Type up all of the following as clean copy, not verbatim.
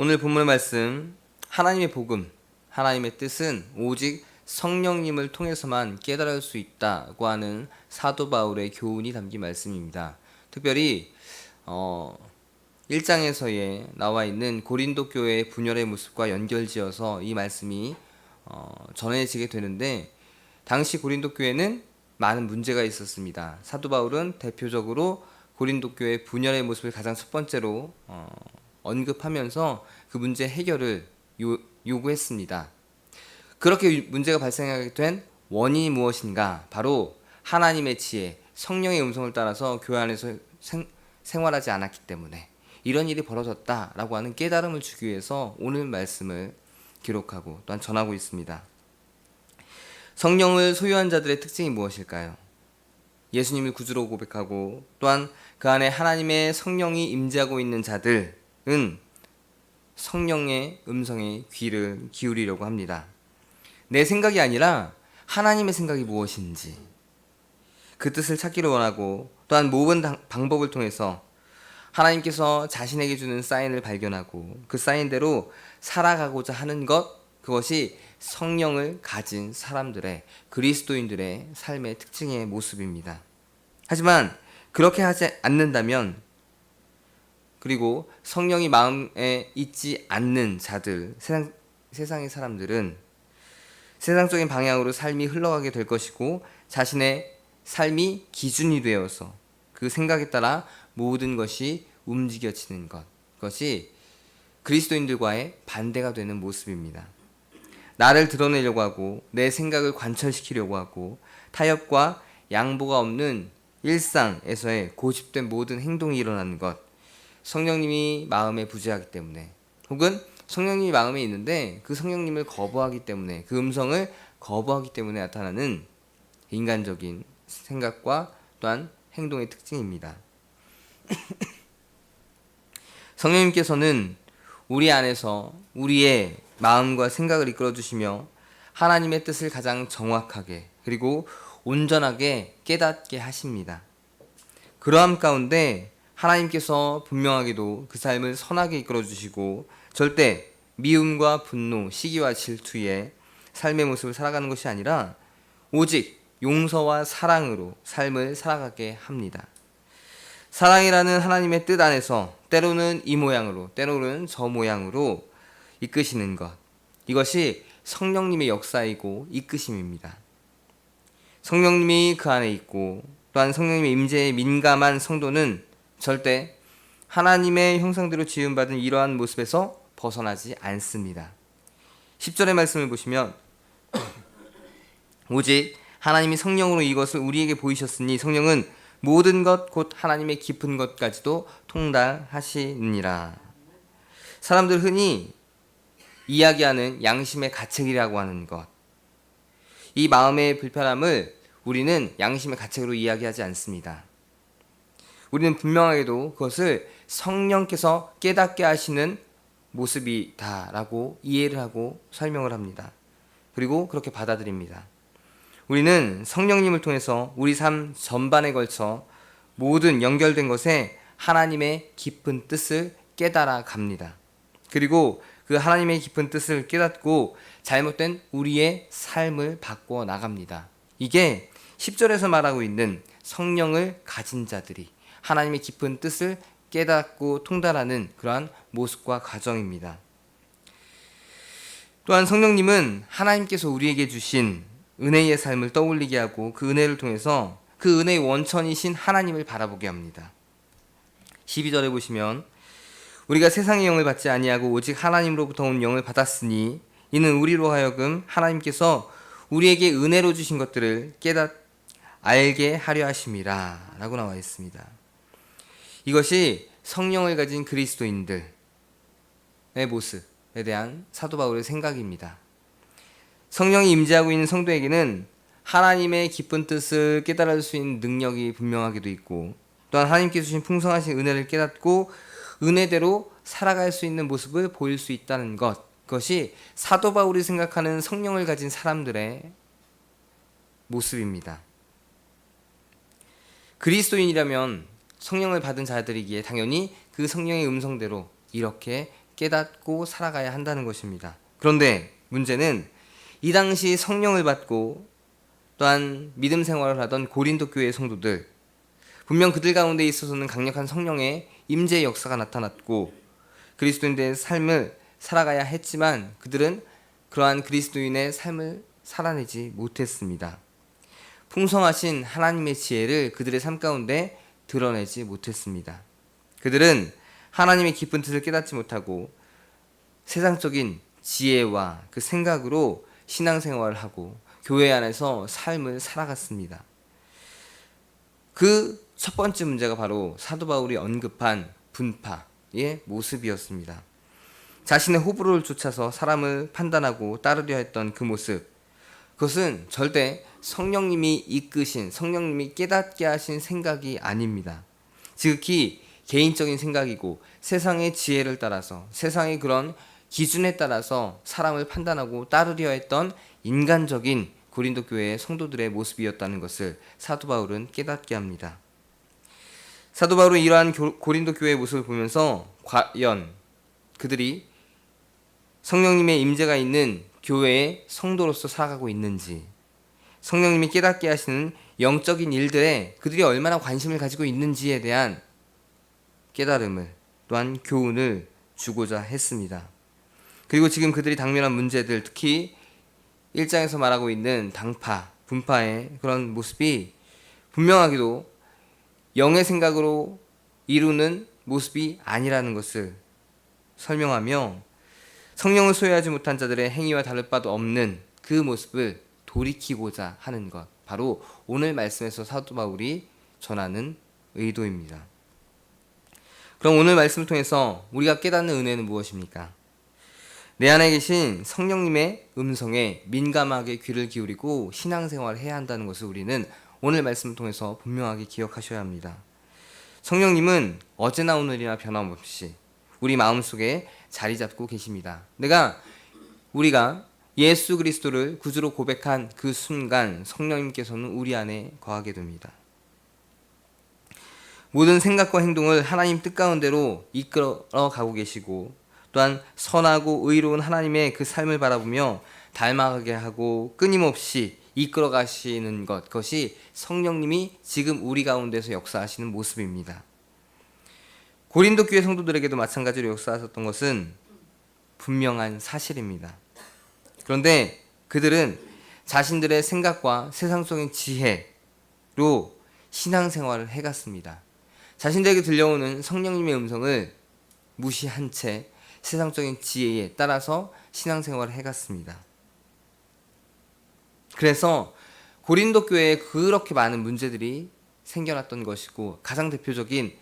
오늘 본문의 말씀, 하나님의 복음, 하나님의 뜻은 오직 성령님을 통해서만 깨달을 수 있다고 하는 사도 바울의 교훈이 담긴 말씀입니다. 특별히 1장에서의 나와 있는 고린도 교회의 분열의 모습과 연결지어서 이 말씀이 전해지게 되는데, 당시 고린도 교회는 많은 문제가 있었습니다. 사도 바울은 대표적으로 고린도 교회의 분열의 모습을 가장 첫 번째로 언급하면서 그 문제 해결을 요구했습니다. 그렇게 문제가 발생하게 된 원인이 무엇인가? 바로 하나님의 지혜, 성령의 음성을 따라서 교회 안에서 생활하지 않았기 때문에 이런 일이 벌어졌다라고 하는 깨달음을 주기 위해서 오늘 말씀을 기록하고 또한 전하고 있습니다. 성령을 소유한 자들의 특징이 무엇일까요? 예수님을 구주로 고백하고 또한 그 안에 하나님의 성령이 임재하고 있는 자들은 성령의 음성에 귀를 기울이려고 합니다. 내 생각이 아니라 하나님의 생각이 무엇인지 그 뜻을 찾기를 원하고, 또한 모든 방법을 통해서 하나님께서 자신에게 주는 사인을 발견하고 그 사인대로 살아가고자 하는 것, 그것이 성령을 가진 사람들의, 그리스도인들의 삶의 특징의 모습입니다. 하지만 그렇게 하지 않는다면, 그리고 성령이 마음에 있지 않는 자들, 세상의 사람들은 세상적인 방향으로 삶이 흘러가게 될 것이고, 자신의 삶이 기준이 되어서 그 생각에 따라 모든 것이 움직여지는 것, 그것이 그리스도인들과의 반대가 되는 모습입니다. 나를 드러내려고 하고 내 생각을 관철시키려고 하고 타협과 양보가 없는 일상에서의 고집된 모든 행동이 일어나는 것, 성령님이 마음에 부재하기 때문에, 혹은 성령님이 마음에 있는데 그 성령님을 거부하기 때문에, 그 음성을 거부하기 때문에 나타나는 인간적인 생각과 또한 행동의 특징입니다. 성령님께서는 우리 안에서 우리의 마음과 생각을 이끌어 주시며 하나님의 뜻을 가장 정확하게 그리고 온전하게 깨닫게 하십니다. 그러함 가운데 하나님께서 분명하게도 그 삶을 선하게 이끌어 주시고 절대 미움과 분노, 시기와 질투의 삶의 모습을 살아가는 것이 아니라 오직 용서와 사랑으로 삶을 살아가게 합니다. 사랑이라는 하나님의 뜻 안에서 때로는 이 모양으로, 때로는 저 모양으로 이끄시는 것, 이것이 성령님의 역사이고 이끄심입니다. 성령님이 그 안에 있고 또한 성령님의 임재에 민감한 성도는 절대 하나님의 형상대로 지음받은 이러한 모습에서 벗어나지 않습니다. 10절의 말씀을 보시면 오직 하나님이 성령으로 이것을 우리에게 보이셨으니 성령은 모든 것 곧 하나님의 깊은 것까지도 통달하시느니라. 사람들 흔히 이야기하는 양심의 가책이라고 하는 것, 이 마음의 불편함을 우리는 양심의 가책으로 이야기하지 않습니다. 우리는 분명하게도 그것을 성령께서 깨닫게 하시는 모습이다라고 이해를 하고 설명을 합니다. 그리고 그렇게 받아들입니다. 우리는 성령님을 통해서 우리 삶 전반에 걸쳐 모든 연결된 것에 하나님의 깊은 뜻을 깨달아 갑니다. 그리고 그 하나님의 깊은 뜻을 깨닫고 잘못된 우리의 삶을 바꿔 나갑니다. 이게 10절에서 말하고 있는 성령을 가진 자들이 하나님의 깊은 뜻을 깨닫고 통달하는 그러한 모습과 과정입니다. 또한 성령님은 하나님께서 우리에게 주신 은혜의 삶을 떠올리게 하고 그 은혜를 통해서 그 은혜의 원천이신 하나님을 바라보게 합니다. 12절에 보시면 우리가 세상의 영을 받지 아니하고 오직 하나님으로부터 온 영을 받았으니 이는 우리로 하여금 하나님께서 우리에게 은혜로 주신 것들을 알게 하려 하심이라 라고 나와 있습니다. 이것이 성령을 가진 그리스도인들의 모습에 대한 사도 바울의 생각입니다. 성령이 임재하고 있는 성도에게는 하나님의 깊은 뜻을 깨달을 수 있는 능력이 분명하게도 있고, 또한 하나님께서 주신 풍성하신 은혜를 깨닫고 은혜대로 살아갈 수 있는 모습을 보일 수 있다는 것, 그것이 사도 바울이 생각하는 성령을 가진 사람들의 모습입니다. 그리스도인이라면 성령을 받은 자들이기에 당연히 그 성령의 음성대로 이렇게 깨닫고 살아가야 한다는 것입니다. 그런데 문제는 이 당시 성령을 받고 또한 믿음 생활을 하던 고린도 교회의 성도들, 분명 그들 가운데 있어서는 강력한 성령의 임재의 역사가 나타났고 그리스도인의 삶을 살아가야 했지만 그들은 그러한 그리스도인의 삶을 살아내지 못했습니다. 풍성하신 하나님의 지혜를 그들의 삶 가운데 드러내지 못했습니다. 그들은 하나님의 깊은 뜻을 깨닫지 못하고 세상적인 지혜와 그 생각으로 신앙생활을 하고 교회 안에서 삶을 살아갔습니다. 그 첫 번째 문제가 바로 사도 바울이 언급한 분파의 모습이었습니다. 자신의 호불호를 쫓아서 사람을 판단하고 따르려 했던 그 모습, 그것은 절대 성령님이 이끄신, 성령님이 깨닫게 하신 생각이 아닙니다. 지극히 개인적인 생각이고 세상의 지혜를 따라서, 세상의 그런 기준에 따라서 사람을 판단하고 따르려 했던 인간적인 고린도 교회의 성도들의 모습이었다는 것을 사도 바울은 깨닫게 합니다. 사도 바울은 이러한 고린도 교회의 모습을 보면서 과연 그들이 성령님의 임재가 있는 교회의 성도로서 살아가고 있는지, 성령님이 깨닫게 하시는 영적인 일들에 그들이 얼마나 관심을 가지고 있는지에 대한 깨달음을, 또한 교훈을 주고자 했습니다. 그리고 지금 그들이 당면한 문제들, 특히 1장에서 말하고 있는 당파, 분파의 그런 모습이 분명하게도 영의 생각으로 이루는 모습이 아니라는 것을 설명하며 성령을 소유하지 못한 자들의 행위와 다를 바도 없는 그 모습을 돌이키고자 하는 것, 바로 오늘 말씀에서 사도 바울이 전하는 의도입니다. 그럼 오늘 말씀을 통해서 우리가 깨닫는 은혜는 무엇입니까? 내 안에 계신 성령님의 음성에 민감하게 귀를 기울이고 신앙생활을 해야 한다는 것을 우리는 오늘 말씀을 통해서 분명하게 기억하셔야 합니다. 성령님은 어제나 오늘이나 변함없이 우리 마음속에 자리 잡고 계십니다. 우리가 예수 그리스도를 구주로 고백한 그 순간 성령님께서는 우리 안에 거하게 됩니다. 모든 생각과 행동을 하나님 뜻 가운데로 이끌어 가고 계시고 또한 선하고 의로운 하나님의 그 삶을 바라보며 닮아가게 하고 끊임없이 이끌어 가시는 것, 그것이 성령님이 지금 우리 가운데서 역사하시는 모습입니다. 고린도 교회 성도들에게도 마찬가지로 역사하셨던 것은 분명한 사실입니다. 그런데 그들은 자신들의 생각과 세상적인 지혜로 신앙생활을 해갔습니다. 자신들에게 들려오는 성령님의 음성을 무시한 채 세상적인 지혜에 따라서 신앙생활을 해갔습니다. 그래서 고린도 교회에 그렇게 많은 문제들이 생겨났던 것이고 가장 대표적인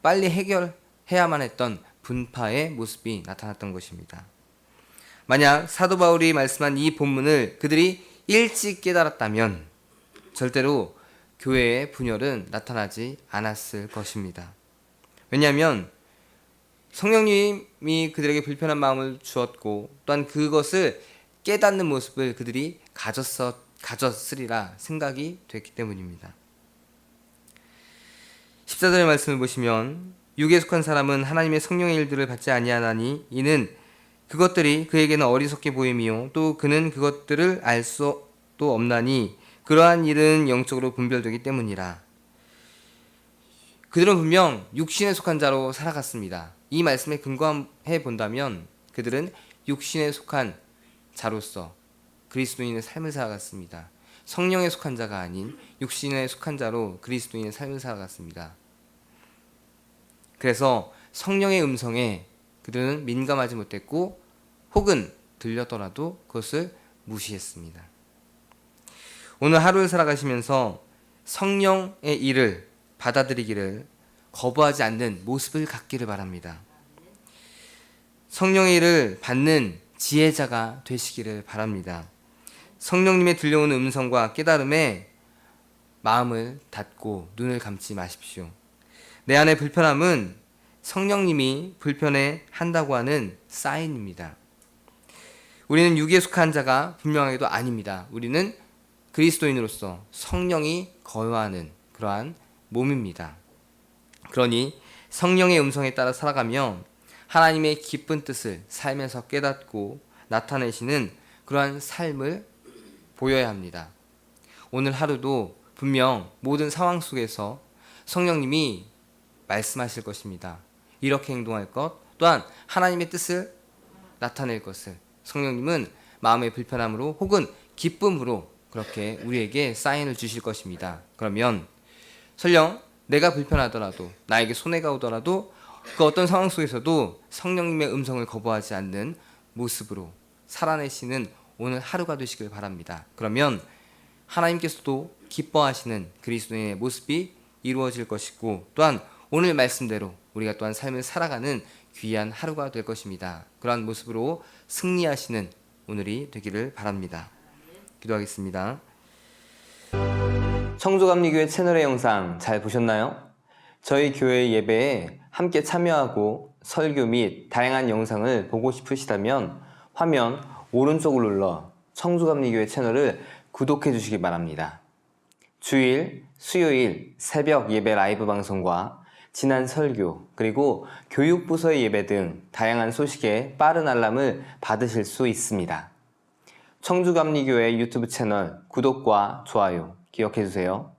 빨리 해결해야만 했던 분파의 모습이 나타났던 것입니다. 만약 사도 바울이 말씀한 이 본문을 그들이 일찍 깨달았다면 절대로 교회의 분열은 나타나지 않았을 것입니다. 왜냐하면 성령님이 그들에게 불편한 마음을 주었고 또한 그것을 깨닫는 모습을 그들이 가졌으리라 생각이 됐기 때문입니다. 14절의 말씀을 보시면 육에 속한 사람은 하나님의 성령의 일들을 받지 아니하나니 이는 그것들이 그에게는 어리석게 보임이요 또 그는 그것들을 알 수도 없나니 그러한 일은 영적으로 분별되기 때문이라. 그들은 분명 육신에 속한 자로 살아갔습니다. 이 말씀에 근거해 본다면 그들은 육신에 속한 자로서 그리스도인의 삶을 살아갔습니다. 성령에 속한 자가 아닌 육신에 속한 자로 그리스도인의 삶을 살아갔습니다. 그래서 성령의 음성에 그들은 민감하지 못했고 혹은 들렸더라도 그것을 무시했습니다. 오늘 하루를 살아가시면서 성령의 일을 받아들이기를 거부하지 않는 모습을 갖기를 바랍니다. 성령의 일을 받는 지혜자가 되시기를 바랍니다. 성령님의 들려오는 음성과 깨달음에 마음을 닫고 눈을 감지 마십시오. 내 안의 불편함은 성령님이 불편해 한다고 하는 사인입니다. 우리는 육에 속한 자가 분명하게도 아닙니다. 우리는 그리스도인으로서 성령이 거하는 그러한 몸입니다. 그러니 성령의 음성에 따라 살아가며 하나님의 기쁜 뜻을 삶에서 깨닫고 나타내시는 그러한 삶을 보여야 합니다. 오늘 하루도 분명 모든 상황 속에서 성령님이 말씀하실 것입니다. 이렇게 행동할 것, 또한 하나님의 뜻을 나타낼 것을 성령님은 마음의 불편함으로 혹은 기쁨으로 그렇게 우리에게 사인을 주실 것입니다. 그러면 설령 내가 불편하더라도, 나에게 손해가 오더라도 그 어떤 상황 속에서도 성령님의 음성을 거부하지 않는 모습으로 살아내시는 오늘 하루가 되시길 바랍니다. 그러면 하나님께서도 기뻐하시는 그리스도인의 모습이 이루어질 것이고, 또한 오늘 말씀대로 우리가 또한 삶을 살아가는 귀한 하루가 될 것입니다. 그러한 모습으로 승리하시는 오늘이 되기를 바랍니다. 기도하겠습니다. 청조감리교회 채널의 영상 잘 보셨나요? 저희 교회 예배에 함께 참여하고 설교 및 다양한 영상을 보고 싶으시다면 화면 오른쪽을 눌러 청조감리교회 채널을 구독해 주시기 바랍니다. 주일, 수요일 새벽 예배 라이브 방송과 지난 설교, 그리고 교육부서의 예배 등 다양한 소식에 빠른 알람을 받으실 수 있습니다. 청주감리교회 유튜브 채널 구독과 좋아요 기억해 주세요.